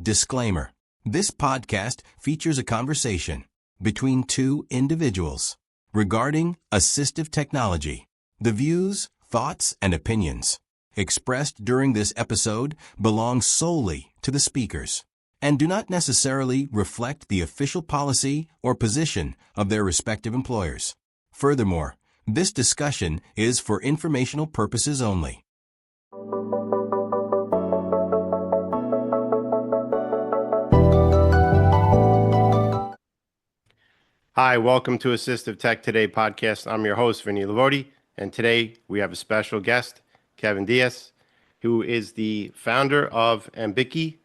Disclaimer. This podcast features a conversation between two individuals regarding assistive technology. The views, thoughts, and opinions expressed during this episode belong solely to the speakers and do not necessarily reflect the official policy or position of their respective employers. Furthermore, this discussion is for informational purposes only. Hi, welcome to Assistive Tech Today podcast. I'm your host, Vinny Lavodi, and today we have a special guest, Kevin Diaz, who is the founder of Ambiki,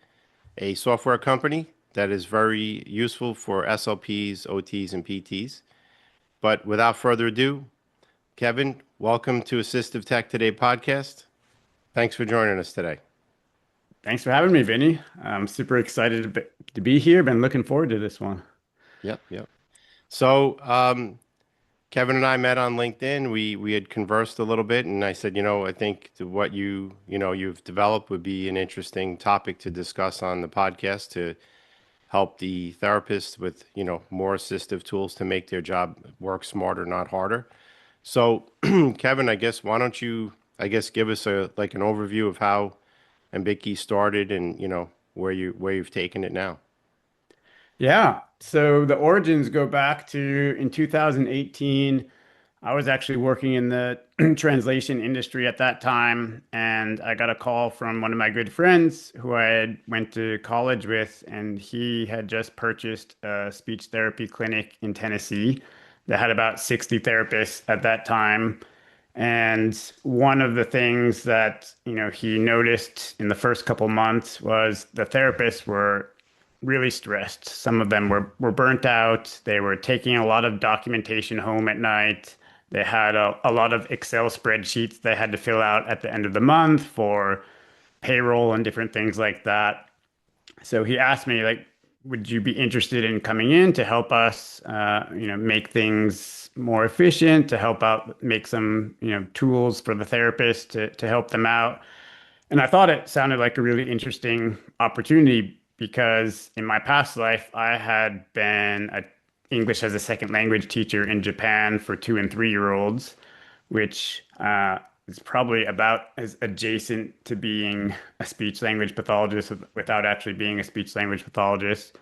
a software company that is very useful for SLPs, OTs, and PTs. But without further ado, Kevin, welcome to Assistive Tech Today podcast. Thanks for joining us today. Thanks for having me, Vinny. I'm super excited to be here. Been looking forward to this one. Yep. So, Kevin and I met on LinkedIn. We had conversed a little bit, and I said, I think what you've developed would be an interesting topic to discuss on the podcast to help the therapists with, more assistive tools to make their job work smarter, not harder. So, Kevin, I guess why don't you, give us an overview of how Ambiki started and where you've taken it now. Yeah. So the origins go back to in 2018. I was actually working in the translation industry at that time, and I got a call from one of my good friends who I had went to college with, and he had just purchased a speech therapy clinic in Tennessee that had about 60 therapists at that time. And one of the things that, he noticed in the first couple months was the therapists were really stressed. Some of them were burnt out. They were taking a lot of documentation home at night. They had a lot of Excel spreadsheets they had to fill out at the end of the month for payroll and different things like that. So he asked me, would you be interested in coming in to help us, make things more efficient, to help out, make some, tools for the therapist to help them out. And I thought it sounded like a really interesting opportunity because in my past life, I had been an English as a second language teacher in Japan for 2- and 3-year-olds, which is probably about as adjacent to being a speech language pathologist without actually being a speech language pathologist.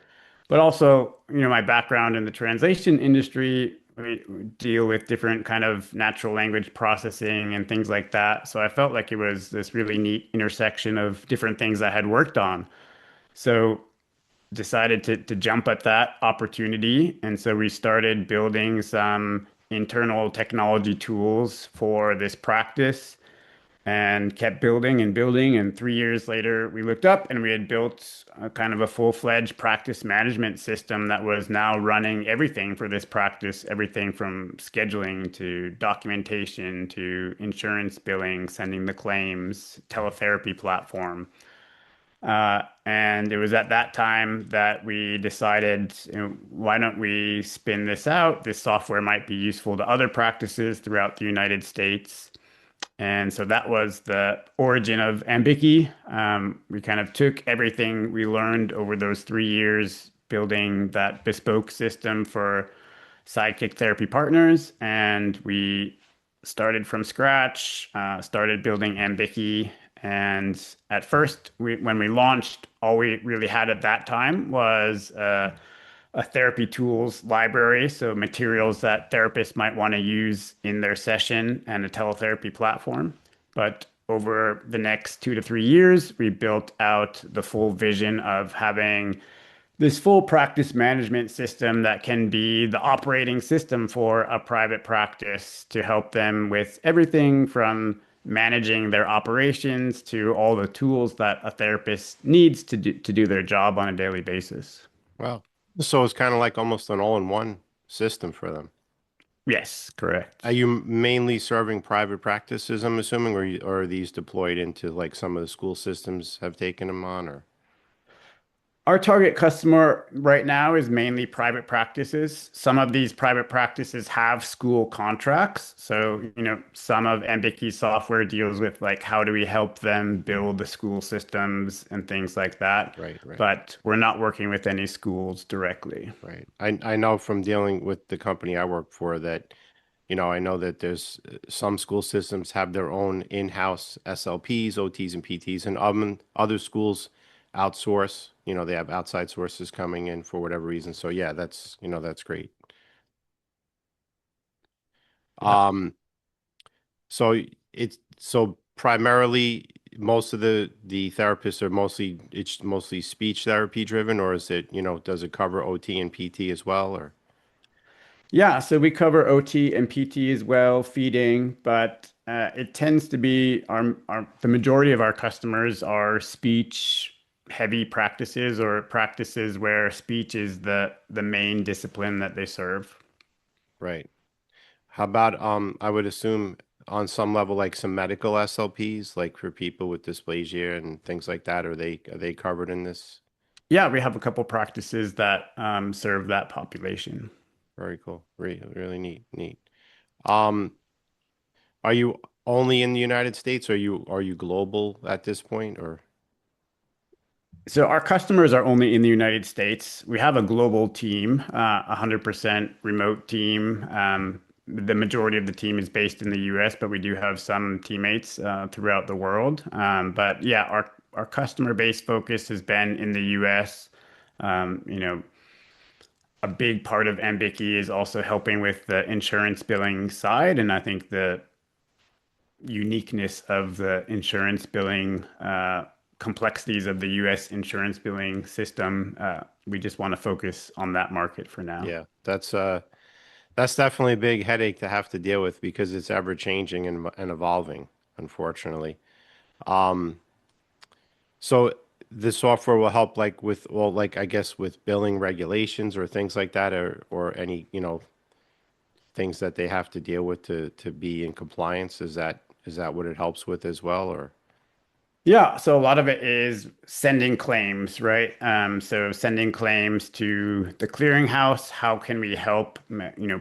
But also, my background in the translation industry, we deal with different kind of natural language processing and things like that. So I felt like it was this really neat intersection of different things I had worked on. So decided to jump at that opportunity. And so we started building some internal technology tools for this practice and kept building and building. And 3 years later, we looked up and we had built a kind of a full-fledged practice management system that was now running everything for this practice, everything from scheduling to documentation to insurance billing, sending the claims, teletherapy platform. And it was at that time that we decided, why don't we spin this out? This software might be useful to other practices throughout the United States. And so that was the origin of Ambiki. We kind of took everything we learned over those 3 years building that bespoke system for Sidekick Therapy Partners, and we started from scratch, started building Ambiki. And at first, when we launched, all we really had at that time was a therapy tools library, so materials that therapists might want to use in their session, and a teletherapy platform. But over the next 2 to 3 years, we built out the full vision of having this full practice management system that can be the operating system for a private practice to help them with everything from managing their operations to all the tools that a therapist needs to do their job on a daily basis. Wow. So it's kind of like almost an all-in-one system for them. Yes, correct. Are you mainly serving private practices, I'm assuming, or are these deployed into some of the school systems have taken them on? Or Our target customer right now is mainly private practices. Some of these private practices have school contracts. So, some of Ambiki's software deals with like how do we help them build the school systems and things like that. Right, right, But we're not working with any schools directly. right. I know from dealing with the company I work for that, I know that there's some school systems have their own in-house SLPs, OTs, and PTs, and other schools outsource. They have outside sources coming in for whatever reason. So yeah, that's great. Yeah. Um, so primarily most of the therapists are mostly speech therapy driven, or is it, does it cover OT and PT as well, or? Yeah, so we cover OT and PT as well, feeding, but it tends to be the majority of our customers are speech heavy practices or practices where speech is the main discipline that they serve. Right. How about I would assume on some level like some medical SLPs, like for people with dysplasia and things like that, are they covered in this? Yeah, we have a couple practices that serve that population. Very cool. Really, really neat, neat. Um, are you only in the United States, or are you global at this point, or? So our customers are only in the United States. We have a global team, 100% remote team. The majority of the team is based in the US, but we do have some teammates throughout the world. But yeah, our customer base focus has been in the US. Um, you know, a big part of Ambiki is also helping with the insurance billing side, and I think the uniqueness of the insurance billing complexities of the US insurance billing system. We just want to focus on that market for now. Yeah, that's definitely a big headache to have to deal with because it's ever changing and evolving, unfortunately. Um, so the software will help like with, well, like I guess with billing regulations or things like that, or any, things that they have to deal with to be in compliance. Is that what it helps with as well, or? Yeah, so a lot of it is sending claims, right? So sending claims to the clearinghouse. How can we help,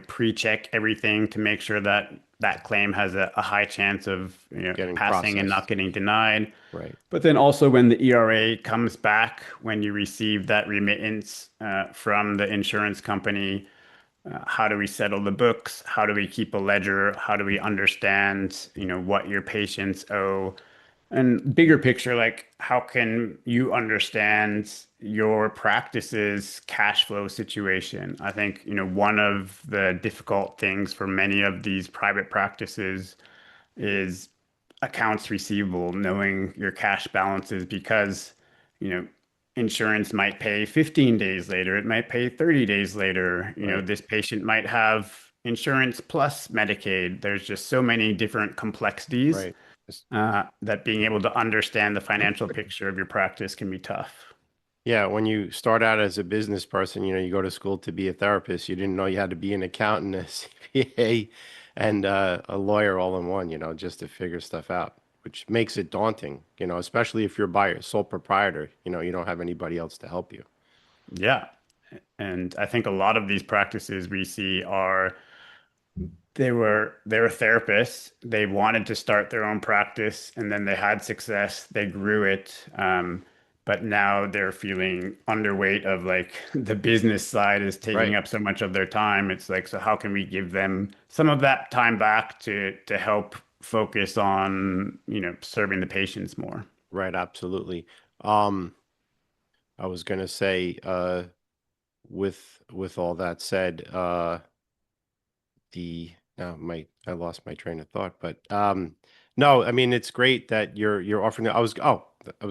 pre-check everything to make sure that that claim has a high chance of, Getting passing and not processed? getting denied? Right, But then also when the ERA comes back, when you receive that remittance from the insurance company, how do we settle the books? How do we keep a ledger? How do we understand, what your patients owe? And bigger picture, like how can you understand your practice's cash flow situation? I think, one of the difficult things for many of these private practices is accounts receivable, knowing your cash balances because, you know, insurance might pay 15 days later, it might pay 30 days later. right, This patient might have insurance plus Medicaid. There's just so many different complexities right. It's- that being able to understand the financial picture of your practice can be tough. Yeah, when you start out as a business person, you go to school to be a therapist. You didn't know you had to be an accountant, a CPA, and a lawyer all in one, just to figure stuff out, which makes it daunting, especially if you're by your sole proprietor, you don't have anybody else to help you. Yeah. And I think a lot of these practices we see are they were therapists. They wanted to start their own practice, and then they had success. They grew it, but now they're feeling underweight of like the business side is taking Right, up so much of their time. It's like, so how can we give them some of that time back to help focus on, serving the patients more? right, absolutely. Um, I was gonna say, with all that said, the I lost my train of thought, but no, I mean it's great that you're offering. I was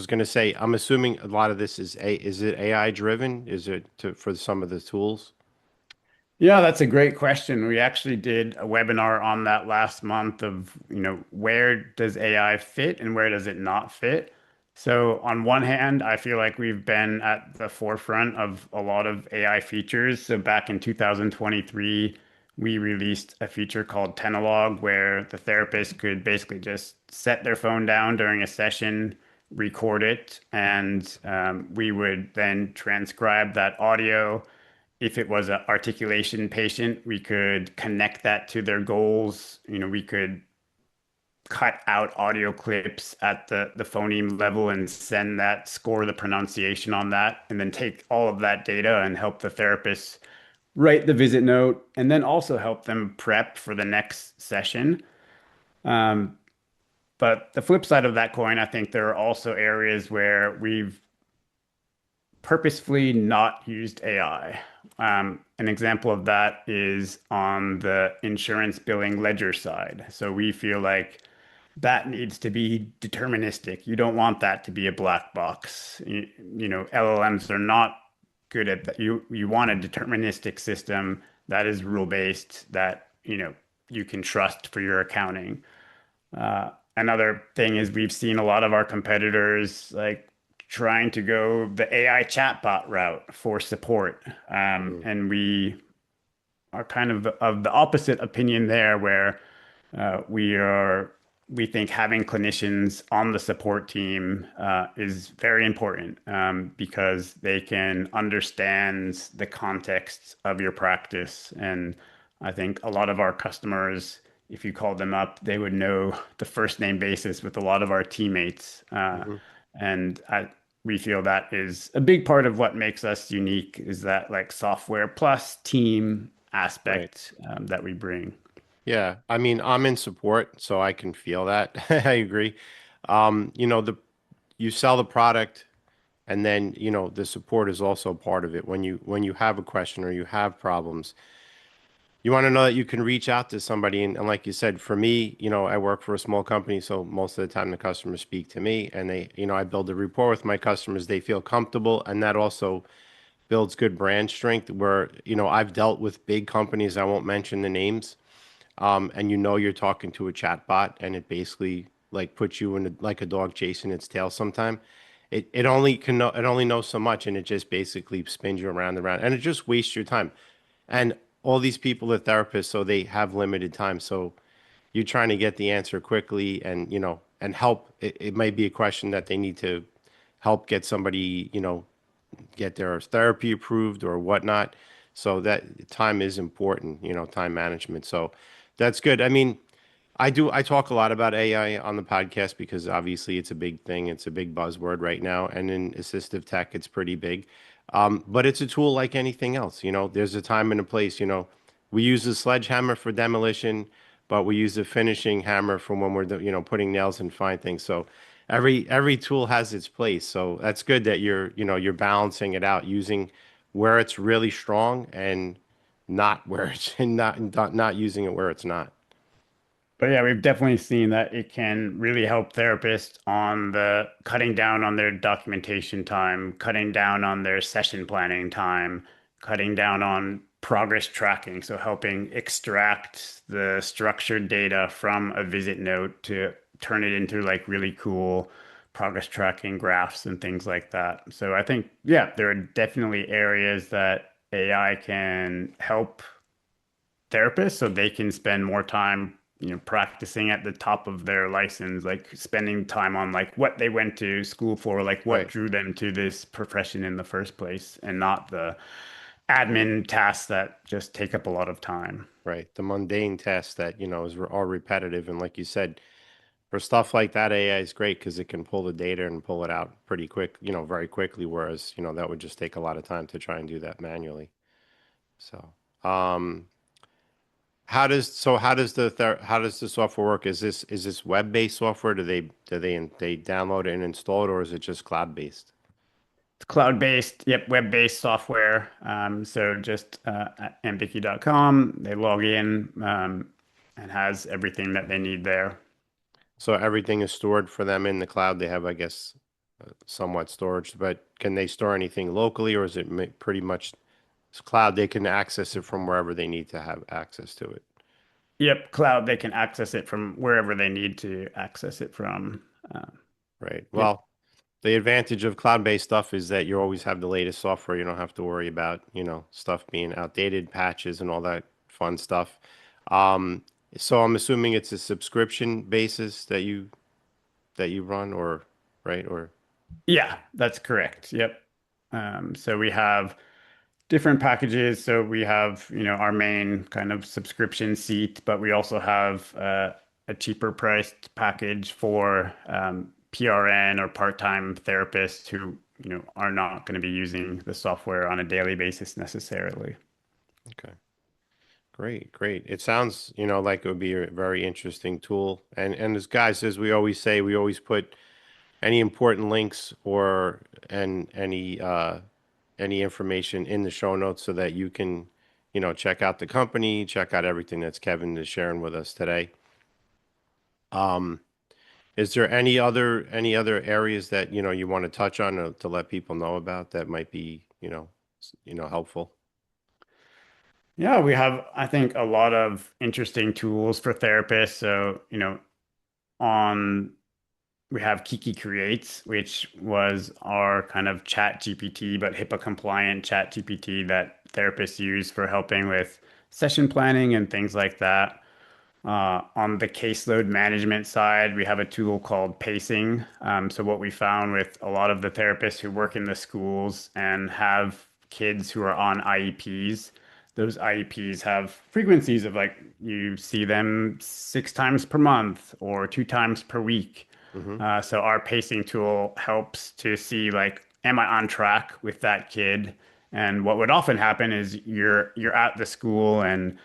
gonna say, I'm assuming a lot of this is it AI driven? Is it for some of the tools? Yeah, that's a great question. We actually did a webinar on that last month of, where does AI fit and where does it not fit? So on one hand, I feel like we've been at the forefront of a lot of AI features. So back in 2023, we released a feature called Tenalog where the therapist could basically just set their phone down during a session, record it, and we would then transcribe that audio. If it was an articulation patient, we could connect that to their goals. We could cut out audio clips at the phoneme level and send that, score the pronunciation on that, and then take all of that data and help the therapist write the visit note, and then also help them prep for the next session. Um, but the flip side of that coin, I think there are also areas where we've purposefully not used AI. An example of that is on the insurance billing ledger side. So we feel like that needs to be deterministic. You don't want that to be a black box. LLMs are not good at that. You want a deterministic system that is rule based, that you can trust for your accounting. Another thing is we've seen a lot of our competitors like trying to go the AI chatbot route for support, and we are kind of the opposite opinion there, where we think having clinicians on the support team is very important, because they can understand the context of your practice. And I think a lot of our customers, if you called them up, they would know the first name basis with a lot of our teammates. And we feel that is a big part of what makes us unique, is that like software plus team Right. aspect that we bring. Yeah, I mean, I'm in support, so I can feel that. I agree. You sell the product, and then, the support is also part of it. When you have a question or you have problems, you want to know that you can reach out to somebody. And like you said, for me, I work for a small company, so most of the time the customers speak to me, and I build a rapport with my customers. They feel comfortable, and that also builds good brand strength. Where, I've dealt with big companies, I won't mention the names, and you're talking to a chat bot, and it basically like puts you in like a dog chasing its tail sometime. It only knows so much, and it just basically spins you around and around, and it just wastes your time. And all these people are therapists, so they have limited time. So you're trying to get the answer quickly, and and help. It might be a question that they need to help get somebody, get their therapy approved or whatnot. So that time is important, time management. So that's good. I mean, I talk a lot about AI on the podcast because obviously it's a big thing. It's a big buzzword right now. And in assistive tech, it's pretty big. But it's a tool like anything else. There's a time and a place. We use a sledgehammer for demolition, but we use a finishing hammer for when we're, putting nails in fine things. So every tool has its place. So that's good that you're balancing it out, using where it's really strong and not where it's not using it where it's not. But yeah, we've definitely seen that it can really help therapists on the cutting down on their documentation time, cutting down on their session planning time, cutting down on progress tracking. So helping extract the structured data from a visit note to turn it into like really cool progress tracking graphs and things like that. So I think, yeah, there are definitely areas that AI can help therapists so they can spend more time practicing at the top of their license, like spending time on like what they went to school for, like what Right. drew them to this profession in the first place, and not the admin tasks that just take up a lot of time. Right. The mundane tasks that, are repetitive. And like you said, for stuff like that, AI is great because it can pull the data and pull it out pretty quick, very quickly. Whereas, that would just take a lot of time to try and do that manually. So, how does the software work? Is this web-based software? Do they download it and install it, or is it just cloud-based? It's cloud-based, yep, web-based software. So just at ambiki.com, they log in, and has everything that they need there. So everything is stored for them in the cloud. They have, I guess, somewhat storage, but can they store anything locally, or is it pretty much it's cloud? They can access it from wherever they need to have access to it. Yep, cloud, they can access it from wherever they need to access it from. Uh, Right. yep. Well, the advantage of cloud-based stuff is that you always have the latest software. You don't have to worry about, stuff being outdated, patches, and all that fun stuff. Um, so I'm assuming it's a subscription basis that you run, or right? Or Yeah, that's correct. Yep. So we have different packages. So we have, our main kind of subscription seat, but we also have a cheaper priced package for PRN or part-time therapists who, are not going to be using the software on a daily basis necessarily. okay. Great, great. It sounds, like it would be a very interesting tool. And as guys, as we always say, we always put any important links or and any information in the show notes so that you can, check out the company, check out everything that's Kevin is sharing with us today. Um, is there any other areas that, you want to touch on to let people know about that might be, helpful? Yeah, we have, I think, a lot of interesting tools for therapists. So, on we have Kiki Creates, which was our kind of chat GPT, but HIPAA compliant chat GPT that therapists use for helping with session planning and things like that. On the caseload management side, we have a tool called Pacing. So what we found with a lot of the therapists who work in the schools and have kids who are on IEPs, those IEPs have frequencies of like you see them 6 times per month or 2 times per week. Mm-hmm. So our pacing tool helps to see like, am I on track with that kid? And what would often happen is you're at the school and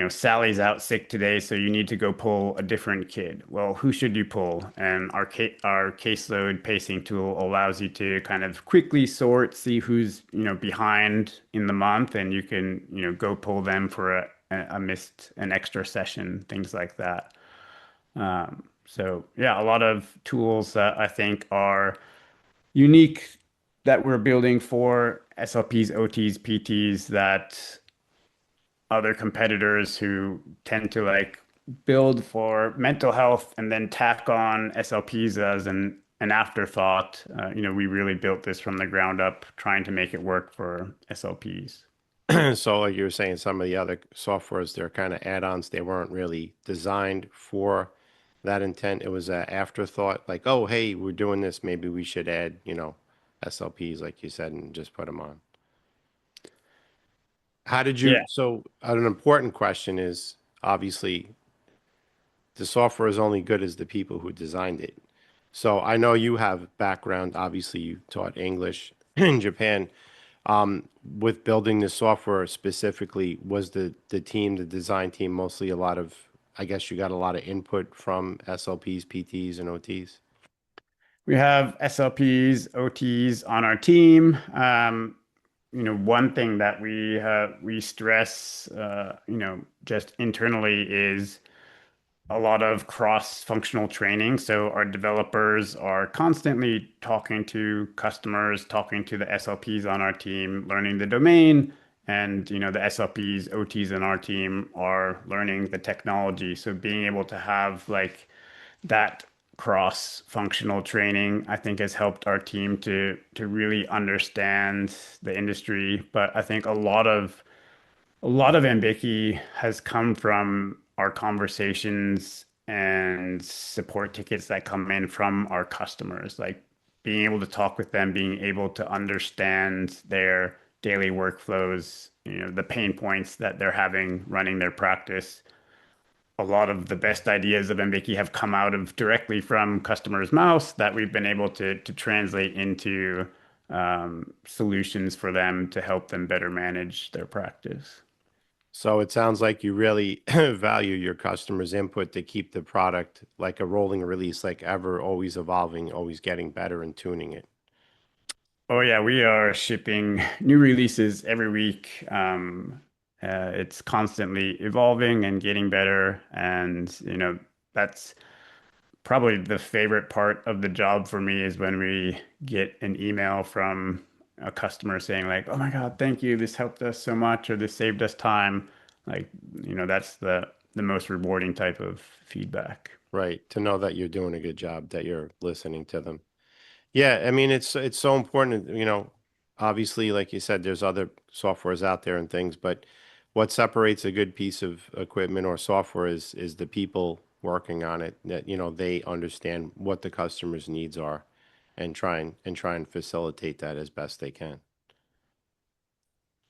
Sally's out sick today, so you need to go pull a different kid. Well, who should you pull? And our caseload pacing tool allows you to kind of quickly sort, see who's behind in the month, and you can go pull them for a missed an extra session, things like that. So yeah, a lot of tools that I think are unique that we're building for SLPs, OTs, PTs that other competitors who tend to like build for mental health and then tack on SLPs as an afterthought. We really built this from the ground up, trying to make it work for SLPs. So like you were saying, some of the other softwares, they're kind of add-ons. They weren't really designed for that intent. It was an afterthought, like, oh, hey, we're doing this. Maybe we should add, SLPs, like you said, and just put them on. How did you, Yeah. so an important question is obviously the software is only good as the people who designed it. So I know you have background, obviously you taught English in Japan. With building the software specifically, was the team, the design team, mostly a lot of, I guess you got a lot of input from SLPs, PTs, and OTs? We have SLPs, OTs on our team. One thing that we stress, just internally is a lot of cross-functional training. So our developers are constantly talking to customers, talking to the SLPs on our team, learning the domain, and the SLPs, OTs in our team are learning the technology. So being able to have like that cross-functional training, I think has helped our team to really understand the industry. But I think a lot of Ambiki has come from our conversations and support tickets that come in from our customers, like being able to talk with them, being able to understand their daily workflows, the pain points that they're having running their practice. A lot of the best ideas of Ambiki have come out of directly from customers' mouths that we've been able to translate into solutions for them to help them better manage their practice. So it sounds like you really value your customers' input to keep the product like a rolling release, like ever, always evolving, always getting better and tuning it. Oh yeah, we are shipping new releases every week. It's constantly evolving and getting better, and that's probably the favorite part of the job for me is when we get an email from a customer saying like, "Oh my God, thank you. This helped us so much," or "This saved us time." Like, that's the most rewarding type of feedback. Right. To know that you're doing a good job, that you're listening to them. Yeah, I mean it's so important, obviously like you said there's other softwares out there and things, but what separates a good piece of equipment or software is the people working on it that they understand what the customer's needs are and try and facilitate that as best they can.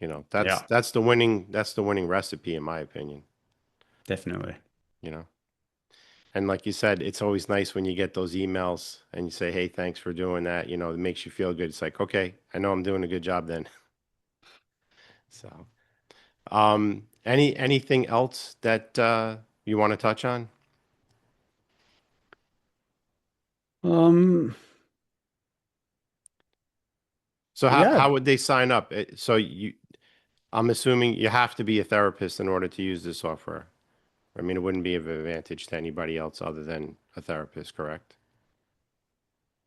Yeah, That's the winning recipe, in my opinion. definitely. You know. And like you said, it's always nice when you get those emails and you say, "Hey, thanks for doing that." It makes you feel good. It's like, okay, I know I'm doing a good job then. So, anything else that you want to touch on? Um, So yeah, how would they sign up? I'm assuming you have to be a therapist in order to use the software. I mean, it wouldn't be of advantage to anybody else other than a therapist, correct?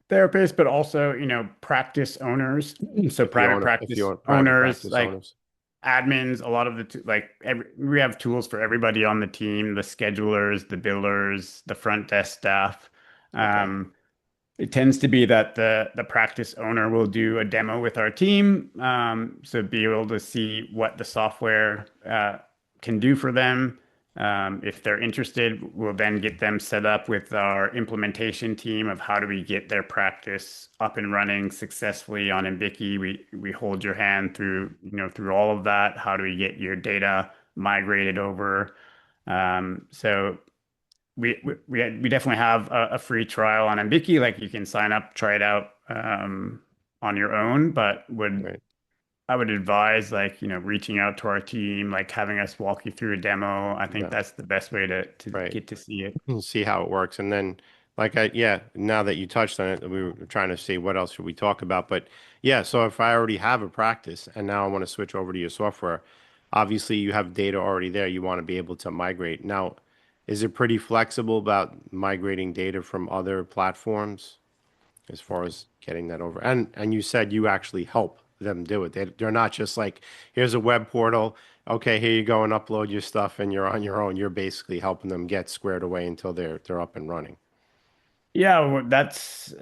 therapists, but also, practice owners. So private If you practice own private owners, practice like owners. admins, a lot of we have tools for everybody on the team, the schedulers, the billers, the front desk staff. Okay. Um, it tends to be that the practice owner will do a demo with our team, so be able to see what the software can do for them. If they're interested, we'll then get them set up with our implementation team of how do we get their practice up and running successfully on Ambiki. We hold your hand through all of that. How do we get your data migrated over? So we definitely have a free trial on Ambiki. Like you can sign up, try it out on your own, but would Right. I would advise reaching out to our team, like having us walk you through a demo. I think Yeah. that's the best way to Right. get to see it. And see how it works. And then, now that you touched on it, we were trying to see what else should we talk about. But yeah, so if I already have a practice and now I want to switch over to your software, obviously you have data already there. You want to be able to migrate. Now, is it pretty flexible about migrating data from other platforms as far as getting that over? And you said you actually help them do it. They're not just like, here's a web portal. Okay, here you go and upload your stuff and you're on your own. You're basically helping them get squared away until they're up and running. Yeah, well, that's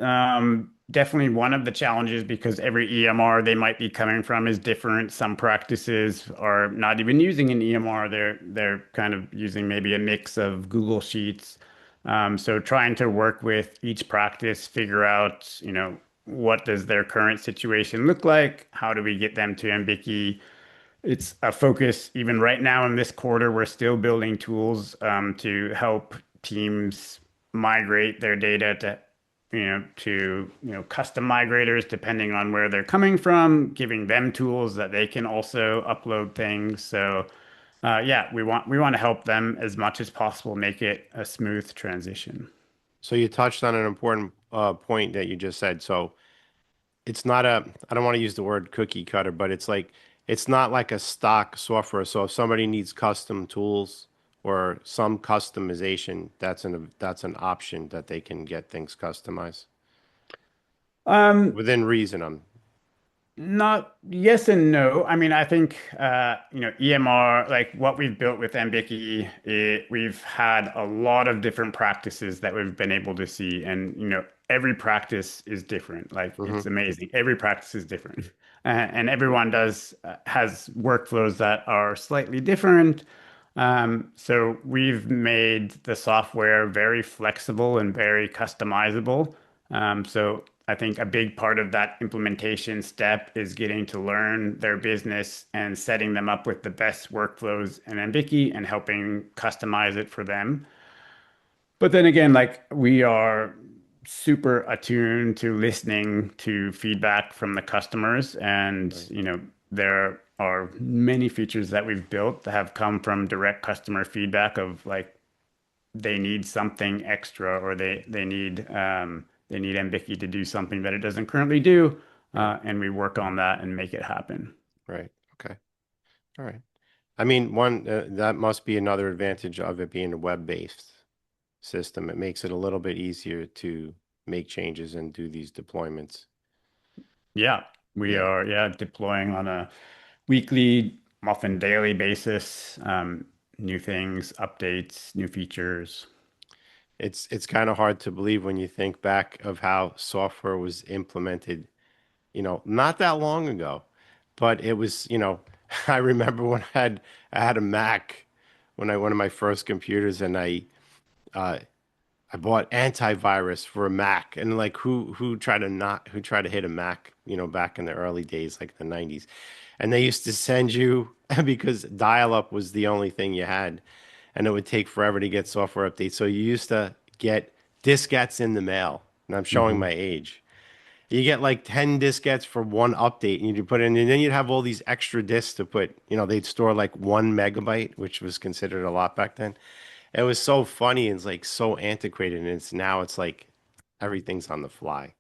definitely one of the challenges because every EMR they might be coming from is different. Some practices are not even using an EMR. They're kind of using maybe a mix of Google Sheets. So trying to work with each practice, figure out, what does their current situation look like? How do we get them to Ambiki? It's a focus even right now in this quarter. We're still building tools to help teams migrate their data to custom migrators depending on where they're coming from, giving them tools that they can also upload things. So yeah, we want to help them as much as possible, make it a smooth transition. So you touched on an important point that you just said. So it's not I don't want to use the word cookie cutter, but it's not like a stock software. So if somebody needs custom tools or some customization, that's an option that they can get things customized Um, within reason. Not yes and no. I mean, I think EMR, like what we've built with Ambiki, we've had a lot of different practices that we've been able to see, and every practice is different. Like Hmm. it's amazing. Every practice is different, and everyone does has workflows that are slightly different. So we've made the software very flexible and very customizable. So I think a big part of that implementation step is getting to learn their business and setting them up with the best workflows in Ambiki and helping customize it for them. But then again, like we are super attuned to listening to feedback from the customers, and Right. there are many features that we've built that have come from direct customer feedback of like they need something extra or they need Ambiki to do something that it doesn't currently do, Right. and we work on that and make it happen. Right. Okay. All right. I mean, one that must be another advantage of it being a web-based system. It makes it a little bit easier to make changes and do these deployments. Yeah, we Yeah. are deploying on a weekly, often daily basis, new things, updates, new features. It's kind of hard to believe when you think back of how software was implemented, not that long ago. But it was, I remember when I had a Mac when one of my first computers and uh I bought antivirus for a Mac, and like who tried to hit a Mac, back in the early days, like the 90s. And they used to send you because dial-up was the only thing you had, and it would take forever to get software updates. So you used to get diskettes in the mail, and I'm showing Hmm. my age. You get like 10 diskettes for one update, and you put in, and then you'd have all these extra disks to put, they'd store like 1 megabyte, which was considered a lot back then. It was so funny and it's like so antiquated, and it's like everything's on the fly.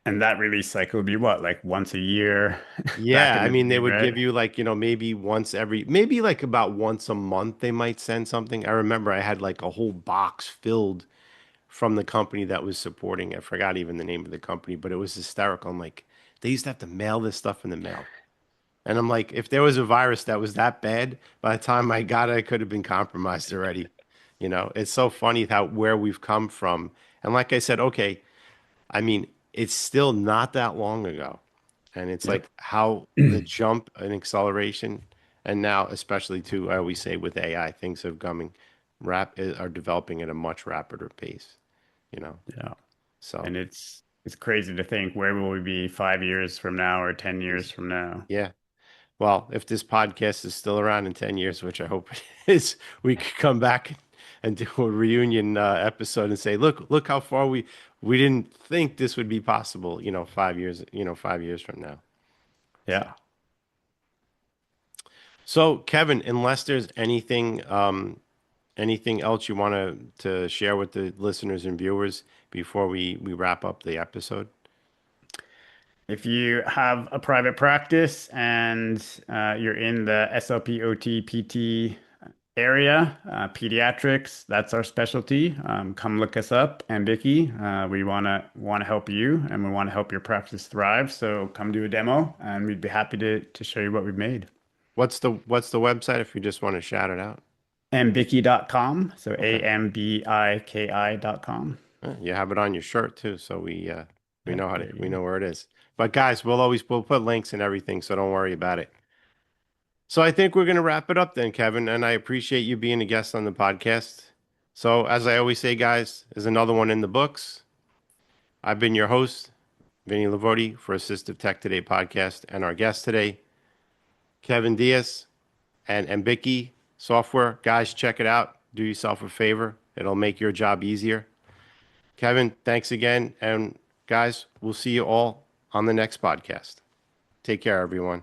And that release cycle would be what, like once a year back Yeah, in I the mean, they day, would right? give you like, maybe like about once a month they might send something. I remember I had like a whole box filled from the company that was supporting. I forgot even the name of the company, but it was hysterical. I'm like, they used to have to mail this stuff in the mail. And I'm like, if there was a virus that was that bad, by the time I got it, I could have been compromised already. It's so funny how where we've come from. And like I said, okay, I mean, it's still not that long ago. And it's Yep. like how the jump and acceleration, and now especially too, I always say with AI, things have coming are developing at a much rapider pace, you know. Yeah. So And it's crazy to think where will we be 5 years from now or 10 years from now? yeah. Well, if this podcast is still around in 10 years, which I hope it is, we could come back and do a reunion episode and say, look how far we didn't think this would be possible, 5 years, 5 years from now. So, Yeah. so Kevin, unless there's anything else you want to share with the listeners and viewers before we wrap up the episode? If you have a private practice and you're in the SLP, OT, PT area, pediatrics, that's our specialty. Come look us up, Ambiki. We wanna help you, and we want to help your practice thrive. So come do a demo, and we'd be happy to show you what we've made. What's the website if you just want to shout it out? Ambiki.com. So Okay. Ambiki.com. You have it on your shirt too, so we Yeah, know there we you go. know where it is. But guys, we'll put links and everything, so don't worry about it. So I think we're gonna wrap it up then, Kevin, and I appreciate you being a guest on the podcast. So as I always say, guys, there's another one in the books. I've been your host, Vinny Lavodi, for Assistive Tech Today podcast, and our guest today, Kevin Diaz and Ambiki Software. Guys, check it out. Do yourself a favor. It'll make your job easier. Kevin, thanks again. And guys, we'll see you all on the next podcast. Take care, everyone.